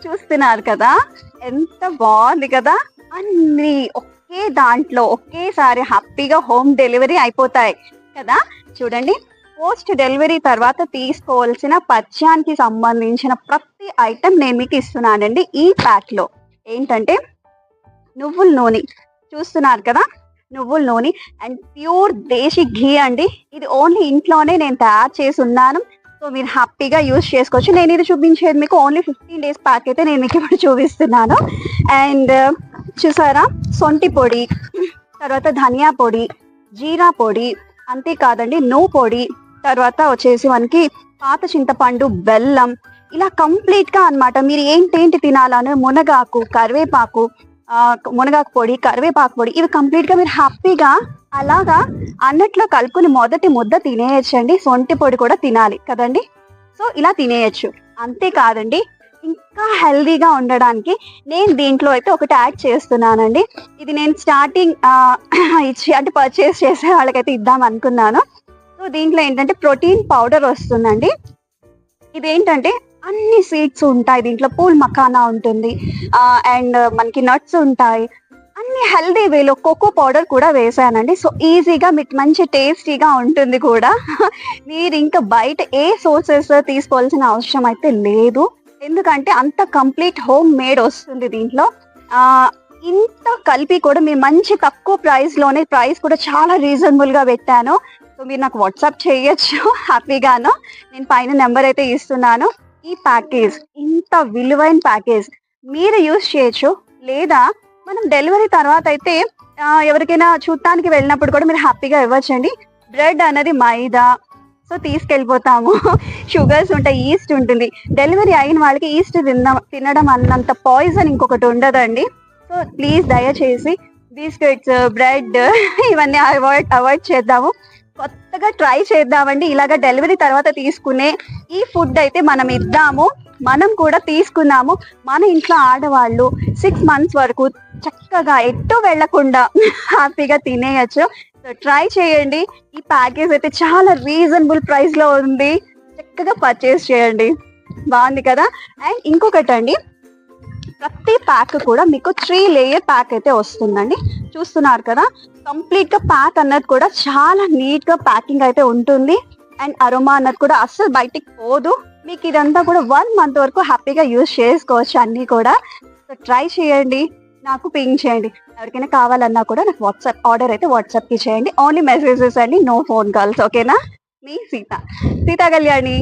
చూస్తున్నారు కదా, ఎంత బాగుంది కదా. అన్ని ఒకే దాంట్లో ఒకేసారి హ్యాపీగా హోమ్ డెలివరీ అయిపోతాయి కదా. చూడండి, పోస్ట్ డెలివరీ తర్వాత తీసుకోవాల్సిన పథ్యానికి సంబంధించిన ప్రతి ఐటెం నేను మీకు ఇస్తున్నానండి ఈ ప్యాక్లో. ఏంటంటే నువ్వుల నూనె, చూస్తున్నారు కదా, నువ్వుల నూనె అండ్ ప్యూర్ దేశీ ఘీ అండి. ఇది ఓన్లీ ఇంట్లోనే నేను తయారు చేసి ఉన్నాను. సో మీరు హ్యాపీగా యూజ్ చేసుకోవచ్చు. నేను ఇది చూపించేది మీకు ఓన్లీ 15 days ప్యాక్ అయితే నేను మీకు ఇప్పుడు చూపిస్తున్నాను. అండ్ చూసారా, సొంటి పొడి, తర్వాత ధనియా పొడి, జీరా పొడి, అంతేకాదండి నువ్వు పొడి, తర్వాత వచ్చేసి మనకి పాత చింతపండు, బెల్లం, ఇలా కంప్లీట్గా అన్నమాట. మీరు ఏంటేంటి తినాలని మునగాకు, కరివేపాకు, మునగాకు పొడి, కరివేపాకు పొడి, ఇవి కంప్లీట్గా మీరు హ్యాపీగా అలాగా అన్నట్లో కలుపుకుని మొదటి ముద్ద తినేయచ్చండి. సొంటి పొడి కూడా తినాలి కదండి, సో ఇలా తినేయచ్చు. అంతేకాదండి, ఇంకా హెల్దీగా ఉండడానికి నేను దీంట్లో అయితే ఒకటి యాడ్ చేస్తున్నానండి. ఇది నేను స్టార్టింగ్ ఇచ్చి అంటే పర్చేస్ చేసే వాళ్ళకైతే ఇద్దాం అనుకున్నాను. సో దీంట్లో ఏంటంటే ప్రోటీన్ పౌడర్ వస్తుందండి. ఇదేంటంటే అన్ని సీడ్స్ ఉంటాయి దీంట్లో, పూల్ మకానా ఉంటుంది, అండ్ మనకి నట్స్ ఉంటాయి, అన్ని హెల్దీ వేలో కోకో పౌడర్ కూడా వేసానండి. సో ఈజీగా మీకు మంచి టేస్టీగా ఉంటుంది కూడా. మీరు ఇంకా బయట ఏ సోర్సెస్ తీసుకోవాల్సిన అవసరం అయితే లేదు, ఎందుకంటే అంత కంప్లీట్ హోమ్ మేడ్ వస్తుంది దీంట్లో. ఇంత కలిపి కూడా మీరు మంచి తక్కువ ప్రైస్లోనే, ప్రైస్ కూడా చాలా రీజనబుల్గా పెట్టాను. సో మీరు నాకు వాట్సాప్ చేయొచ్చు హ్యాపీగాను. నేను పైన నెంబర్ అయితే ఇస్తున్నాను. ఈ ప్యాకేజ్, ఇంత విలువైన ప్యాకేజ్ మీరు యూజ్ చేయొచ్చు. లేదా మనం డెలివరీ తర్వాత అయితే ఎవరికైనా చూడటానికి వెళ్ళినప్పుడు కూడా మీరు హ్యాపీగా ఇవ్వచ్చండి. బ్రెడ్ అనేది మైదా, సో తీసుకెళ్ళిపోతాము. షుగర్స్ ఉంటాయి, ఈస్ట్ ఉంటుంది. డెలివరీ అయిన వాళ్ళకి ఈస్ట్ తినడం అన్నంత పాయిజన్ ఇంకొకటి ఉండదండి. సో ప్లీజ్ దయచేసి బిస్కెట్స్, బ్రెడ్ ఇవన్నీ అవాయిడ్ చేద్దాము. కొత్తగా ట్రై చేద్దామండి. ఇలాగ డెలివరీ తర్వాత తీసుకునే ఈ ఫుడ్ అయితే మనం ఇద్దాము, మనం కూడా తీసుకున్నాము. మన ఇంట్లో ఆడవాళ్ళు 6 months వరకు చక్కగా ఎటు వెళ్లకుండా హ్యాపీగా తినేయచ్చు. సో ట్రై చేయండి. ఈ ప్యాకేజ్ అయితే చాలా రీజనబుల్ ప్రైస్లో ఉంది, చక్కగా పర్చేస్ చేయండి. బాగుంది కదా. అండ్ ఇంకొకటి అండి, ప్రతి ప్యాక్ కూడా మీకు 3 layer ప్యాక్ అయితే వస్తుందండి. చూస్తున్నారు కదా, కంప్లీట్గా ప్యాక్ అన్నది కూడా చాలా నీట్గా ప్యాకింగ్ అయితే ఉంటుంది. అండ్ అరోమా అన్నది కూడా అస్సలు బయటికి పోదు. మీకు ఇదంతా కూడా 1 month వరకు హ్యాపీగా యూజ్ చేసుకోవచ్చు అన్నీ కూడా. సో ట్రై చేయండి, నాకు పింగ్ చేయండి. ఎవరికైనా కావాలన్నా కూడా నాకు వాట్సాప్ ఆర్డర్ అయితే వాట్సాప్కి చేయండి. ఓన్లీ మెసేజెస్ అండి, నో ఫోన్ కాల్స్. ఓకేనా. మీ సీతా కళ్యాణి.